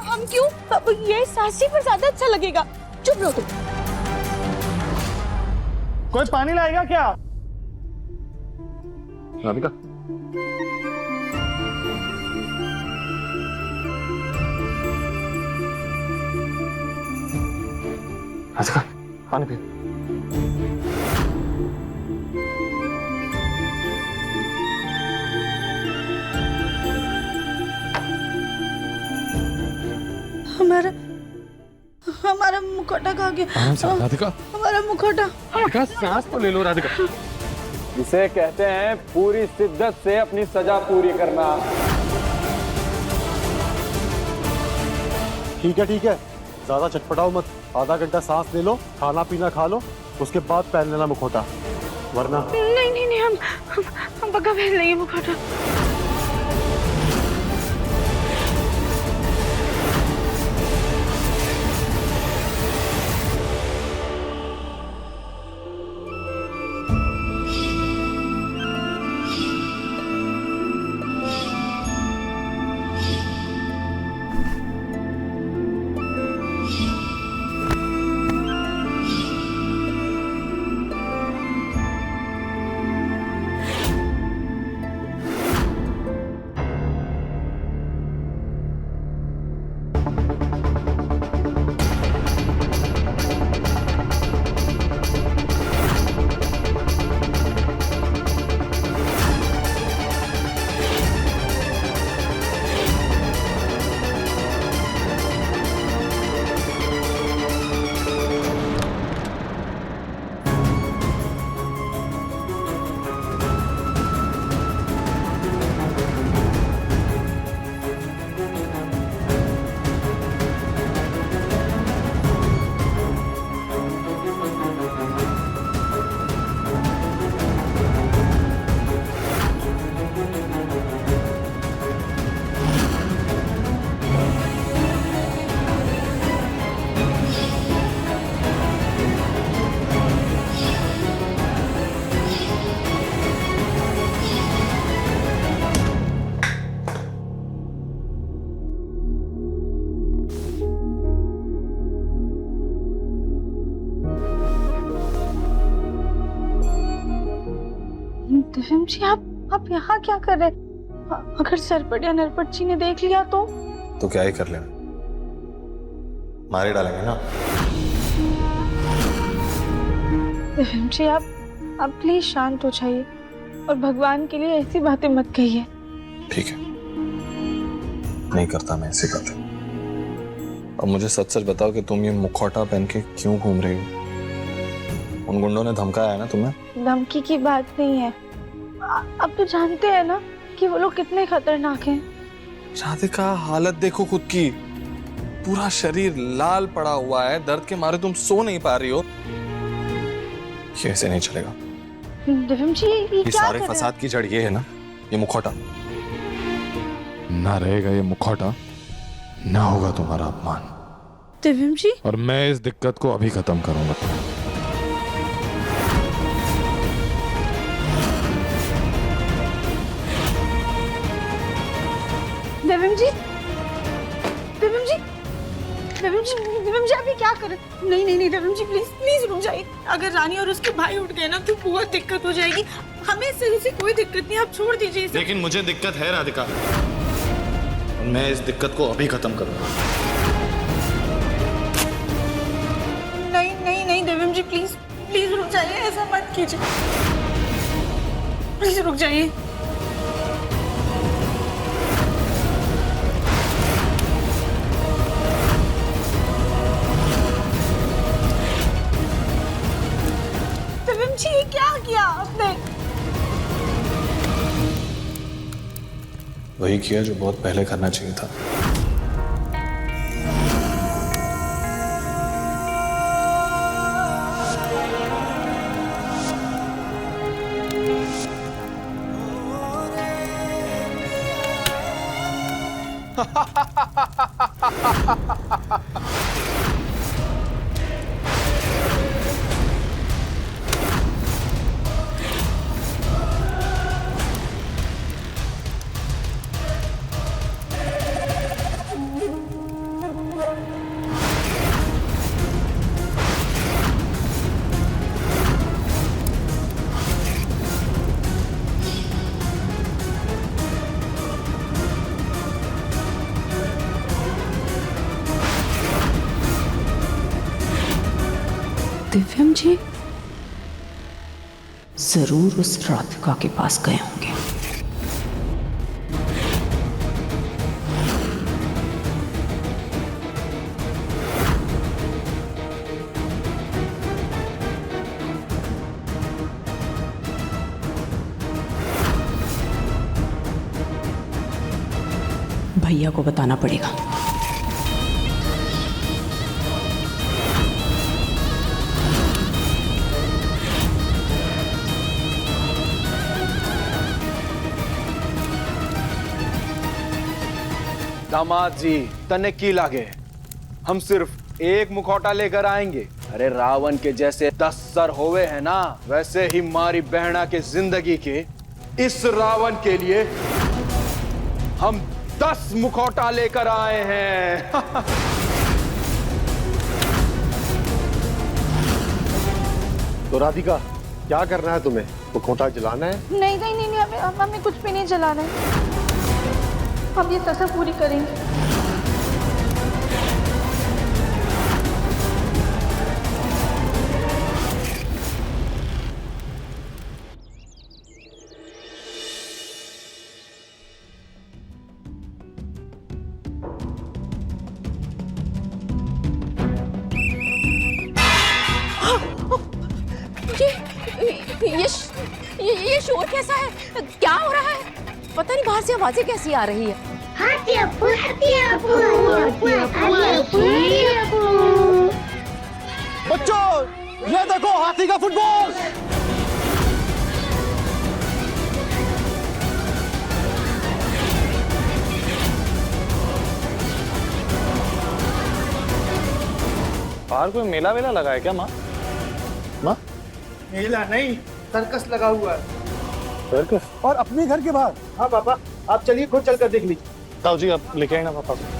Speaker 6: हम क्यों? अब ये सासी पर ज्यादा अच्छा लगेगा। चुप रहो तुम।
Speaker 2: कोई पानी लाएगा क्या?
Speaker 12: राधिका, राधिका पानी पी।
Speaker 9: हमारा मुखौटा कहाँ गया?
Speaker 12: राधिका,
Speaker 9: हमारा मुखौटा।
Speaker 12: राधिका सांस तो ले लो राधिका।
Speaker 3: इसे कहते हैं पूरी शिद्दत से अपनी सजा पूरी करना।
Speaker 8: ठीक है, ज्यादा चटपटाओ मत। आधा घंटा सांस ले लो, खाना पीना खा लो, उसके बाद पहन लेना मुखौटा, वरना।
Speaker 9: नहीं, हम पक्का पहन लेंगे मुखौटा। दिव्यम जी, आप यहाँ क्या कर रहे? अगर सरपट या नरपट जी ने देख लिया तो
Speaker 12: क्या ही कर ले, मारे डालेंगे ना।
Speaker 9: दिव्यम जी, आप प्लीज शांत हो जाइए और भगवान के लिए ऐसी बातें मत कहिए।
Speaker 12: ठीक है, नहीं करता मैं ऐसी बातें। अब मुझे सच सच बताओ कि तुम ये मुखौटा पहन के क्यों घूम रही हो? उन गुंडों ने धमकाया है ना तुम्हें?
Speaker 9: धमकी की बात नहीं है, अब तो जानते हैं ना कि वो लोग कितने खतरनाक हैं।
Speaker 12: राधिका, हालत देखो खुद की, पूरा शरीर लाल पड़ा हुआ है, दर्द के मारे तुम सो नहीं पा रही हो। ये ऐसे नहीं चलेगा।
Speaker 9: दिव्यम जी, ये क्या
Speaker 12: सारे
Speaker 9: कर रहे हैं?
Speaker 12: फसाद की जड़ ये है ना, ये मुखौटा। ना रहेगा ये मुखौटा, ना होगा तुम्हारा अपमान।
Speaker 9: दिव्यम जी,
Speaker 12: और मैं इस दिक्कत को अभी खत्म करूंगा।
Speaker 9: दिव्यम जी, दिव्यम जी, दिव्यम जी, दिव्यम जी, आप ये क्या कर रहे हैं? नहीं, दिव्यम जी, प्लीज रुक जाइए। अगर रानी और उसके भाई उठ गए ना तो बहुत दिक्कत हो जाएगी। हमें इससे कोई दिक्कत नहीं, आप छोड़ दीजिए इसे।
Speaker 12: लेकिन मुझे दिक्कत है राधिका, और मैं इस दिक्कत को अभी खत्म करूंगा।
Speaker 9: नहीं, दिव्यम जी, प्लीज रुक जाइए, ऐसा मत कीजिए, प्लीज रुक जाइए। जी, ये क्या किया आपने?
Speaker 12: वही किया जो बहुत पहले करना चाहिए था।
Speaker 5: जी जरूर उस राधिका के पास गए होंगे। भैया को बताना पड़ेगा।
Speaker 10: दामाद जी तने की लागे, हम सिर्फ एक मुखौटा लेकर आएंगे। अरे रावण के जैसे 10 सर होवे है ना, वैसे ही मारी बहना के जिंदगी के इस रावण के लिए हम 10 मुखौटा लेकर आए हैं।
Speaker 8: तो राधिका क्या करना है तुम्हें? मुखौटा जलाना है?
Speaker 9: नहीं नहीं नहीं, हमें कुछ भी नहीं जलाना है, हम ये सजा पूरी करेंगे।
Speaker 6: ये शोर कैसा है? क्या हो रहा है? पता नहीं बाहर से आवाजें कैसी आ रही है।
Speaker 1: हाथी अप्पू, हाथी अप्पू, हाथी अप्पू, हाथी अप्पू।
Speaker 2: बच्चों ये देखो हाथी का फुटबॉल।
Speaker 12: बाहर कोई मेला वेला लगा है क्या माँ? माँ
Speaker 2: मेला नहीं, सर्कस लगा हुआ है।
Speaker 12: सर्कस?
Speaker 2: और अपने घर के बाहर। हाँ पापा, आप चलिए खुद चलकर देख लीजिए।
Speaker 12: ताऊ जी आप लेके आए ना पापा को।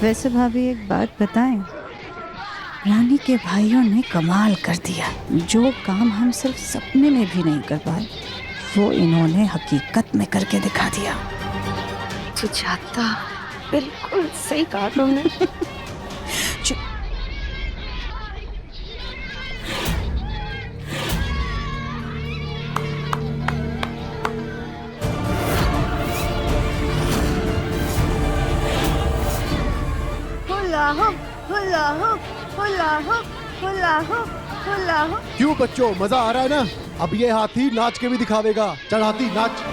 Speaker 4: वैसे भाभी एक बात बताएं, रानी के भाइयों ने कमाल कर दिया। जो काम हम सिर्फ सपने में भी नहीं कर पाए, वो इन्होंने हकीकत में करके दिखा दिया।
Speaker 14: सुजाता बिल्कुल सही कहा तुमने।
Speaker 8: क्यों बच्चों, मजा आ रहा है ना? अब ये हाथी नाच के भी दिखावेगा। चल हाथी नाच।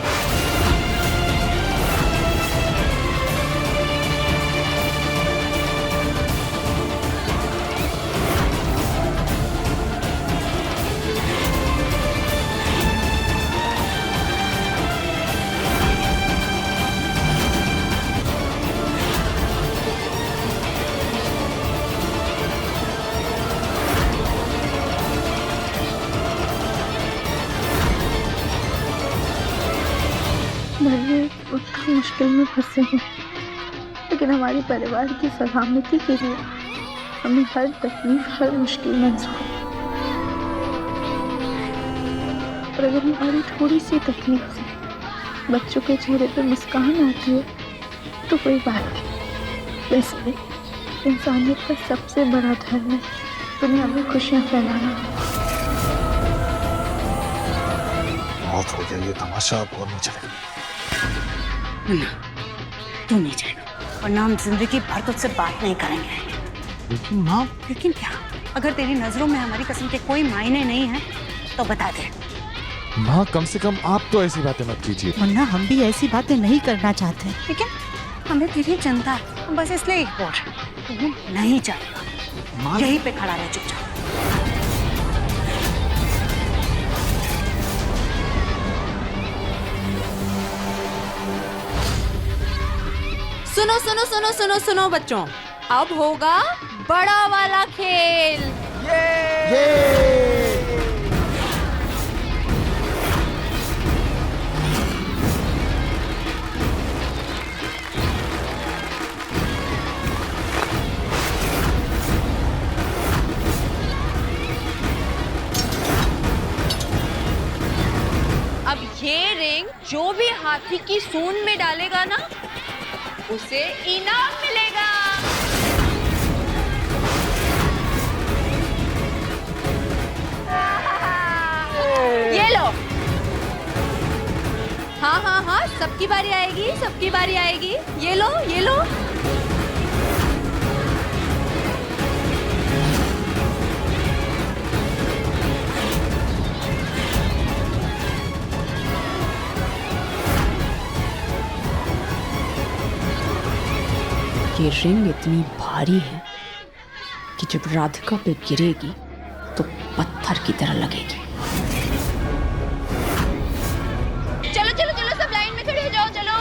Speaker 9: भले उतना मुश्किल में फंसे हैं, लेकिन हमारे परिवार की सलामती के लिए हमें हर तकलीफ, हर मुश्किल मंजूर है। और अगर हमारी थोड़ी सी तकलीफ से बच्चों के चेहरे पर मुस्कान आती है तो कोई बात नहीं। वैसे भी इंसानियत का सबसे बड़ा धर्म है दुनिया में खुशियाँ फैलाना।
Speaker 12: बहुत हो गया ये तमाशा, अब और नहीं चलेगा।
Speaker 4: ना, तू नहीं जाएगा, वरना हम जिंदगी भर तुझसे बात नहीं करेंगे।
Speaker 2: लेकिन माँ,
Speaker 4: लेकिन क्या? अगर तेरी नजरों में हमारी कसम के कोई मायने नहीं है तो बता दे।
Speaker 15: माँ कम से कम आप तो ऐसी बातें मत कीजिए।
Speaker 4: वरना हम भी ऐसी बातें नहीं करना चाहते, ठीक है? हमें तेरी चिंता है, हम बस इसलिए एक बोल रहे, तू नहीं जाएगा, यहीं पे खड़ा रह चुपचाप।
Speaker 7: सुनो सुनो सुनो सुनो सुनो बच्चों, अब होगा बड़ा वाला खेल। अब ये रिंग जो भी हाथी की सूंड में डालेगा ना, उसे इनाम मिलेगा। ये लो। हाँ हाँ हाँ, सबकी बारी आएगी, सबकी बारी आएगी। ये लो, ये लो।
Speaker 5: ये रिंग इतनी भारी है कि जब राधिका पे गिरेगी तो पत्थर की तरह लगेगी।
Speaker 7: चलो चलो चलो, सब लाइन में खड़े हो जाओ, चलो।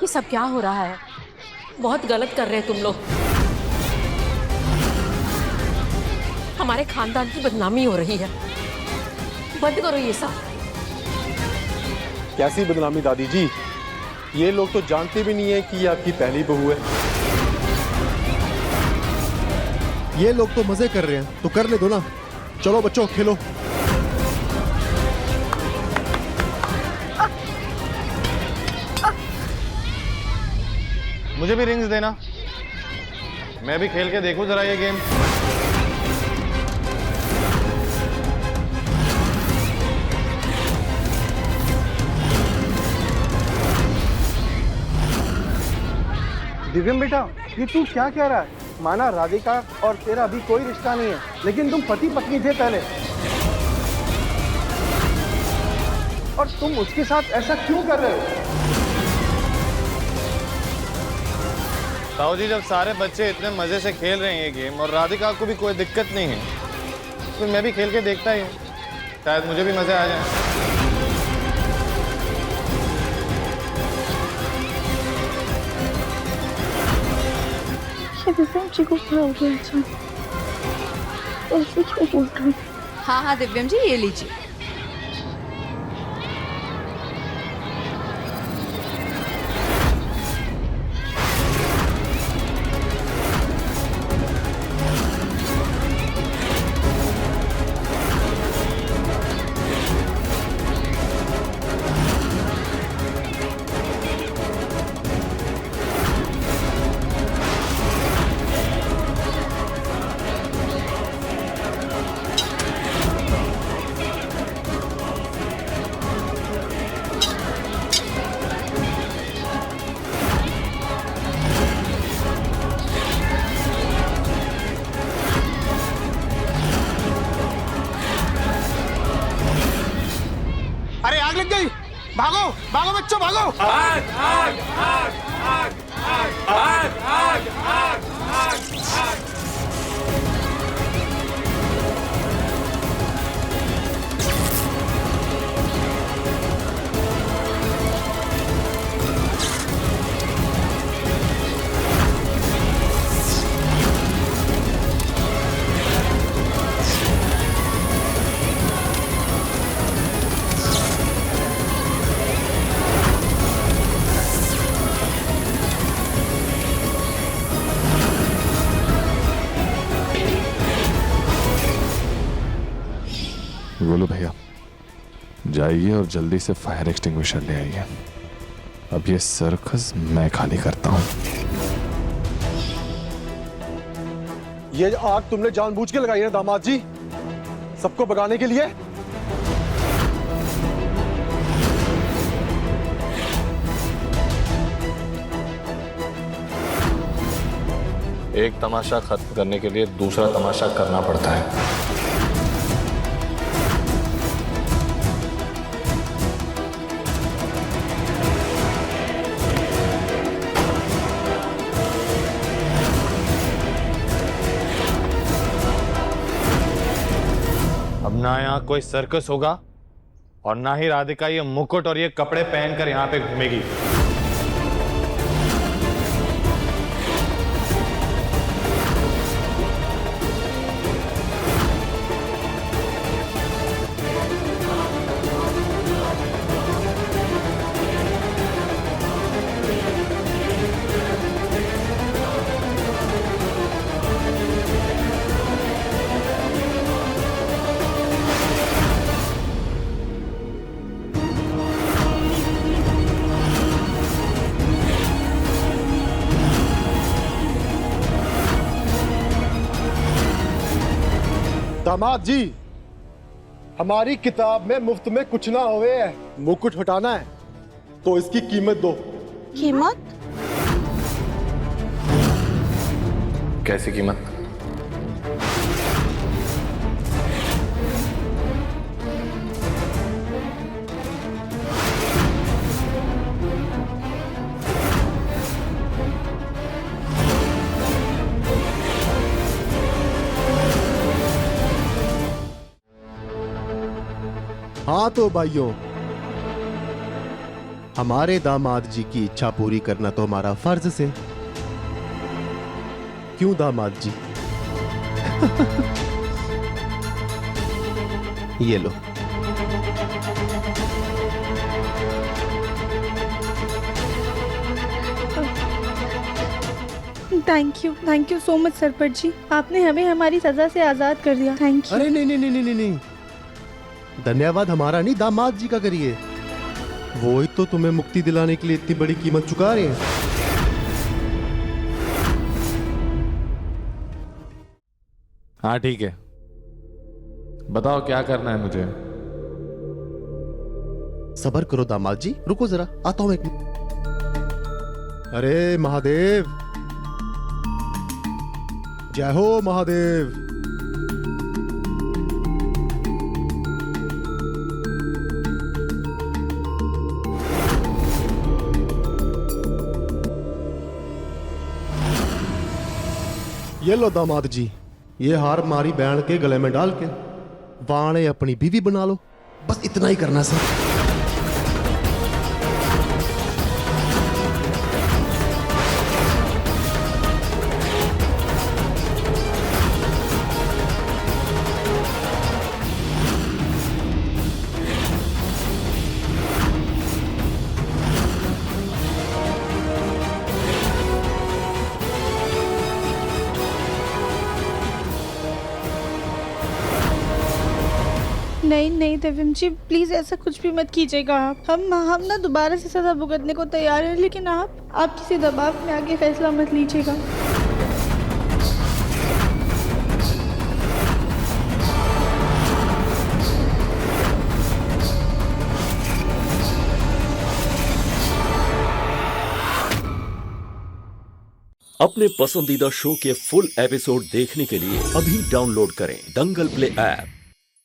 Speaker 6: ये सब क्या हो रहा है? बहुत गलत कर रहे हैं तुम लोग। हमारे खानदान की बदनामी हो रही है, बंद करो ये सब।
Speaker 8: कैसी बदनामी दादी जी? ये लोग तो जानते भी नहीं है कि ये आपकी पहली बहू है।
Speaker 15: ये लोग तो मजे कर रहे हैं, तो कर ले दो ना। चलो बच्चों खेलो।
Speaker 2: मुझे भी रिंग्स देना, मैं भी खेल के देखूं जरा ये गेम।
Speaker 3: दिव्यम बेटा, ये तू क्या कह रहा है? माना राधिका और तेरा अभी कोई रिश्ता नहीं है, लेकिन तुम पति पत्नी थे पहले, और तुम उसके साथ ऐसा क्यों कर रहे हो?
Speaker 2: ताऊ जी, जब सारे बच्चे इतने मजे से खेल रहे हैं ये गेम और राधिका को भी कोई दिक्कत नहीं है, तो मैं भी खेल के देखता ही हूँ, शायद मुझे भी मजे आ जाए।
Speaker 9: दिव्यम जी को क्या हो गया? ऐसे क्यों बोल रहे?
Speaker 7: हाँ हाँ दिव्यम जी, ये लीजिए।
Speaker 13: अरे आग लग गई, भागो भागो बच्चों भागो। आग आग आग आग आग आग आग आग आग।
Speaker 12: गोलू भैया जाइए और जल्दी से फायर एक्सटिंग्विशर ले आइए। अब ये सर्कस मैं खाली करता हूँ।
Speaker 8: ये आग तुमने जानबूझ के लगाई है दामाद जी, सबको भगाने के लिए।
Speaker 12: एक तमाशा खत्म करने के लिए दूसरा तमाशा करना पड़ता है।
Speaker 2: अब ना यहाँ कोई सर्कस होगा और ना ही राधिका ये मुकुट और ये कपड़े पहनकर यहाँ पे घूमेगी।
Speaker 8: दामाद जी, हमारी किताब में मुफ्त में कुछ ना होवे है। मुकुट हटाना है तो इसकी कीमत दो।
Speaker 14: कीमत?
Speaker 12: कैसी कीमत?
Speaker 15: हाँ तो भाइयों, हमारे दामाद जी की इच्छा पूरी करना तो हमारा फर्ज से। क्यों दामाद जी? ये लो।
Speaker 9: Thank you so much sarpanch ji, आपने हमें हमारी सजा से आजाद कर दिया। Thank you.
Speaker 15: अरे नहीं नहीं नहीं नहीं नहीं नहीं, धन्यवाद हमारा नहीं, दामाद जी का करिए। वो ही तो तुम्हें मुक्ति दिलाने के लिए इतनी बड़ी कीमत चुका रहे हैं।
Speaker 12: हाँ ठीक है, बताओ क्या करना है मुझे।
Speaker 15: सब्र करो दामाद जी, रुको जरा, आता हूं एक मिनट। अरे महादेव, जय हो महादेव। ये लो दामाद जी, ये हार मारी बहन के गले में डाल के वाणे अपनी बीवी बना लो। बस इतना ही करना सर।
Speaker 9: नहीं दिव्यम जी, प्लीज ऐसा कुछ भी मत कीजिएगा आप। हम ना दोबारा से सजा भुगतने को तैयार हैं, लेकिन आप किसी दबाव में आके फैसला मत लीजिएगा।
Speaker 16: अपने पसंदीदा शो के फुल एपिसोड देखने के लिए अभी डाउनलोड करें दंगल प्ले ऐप।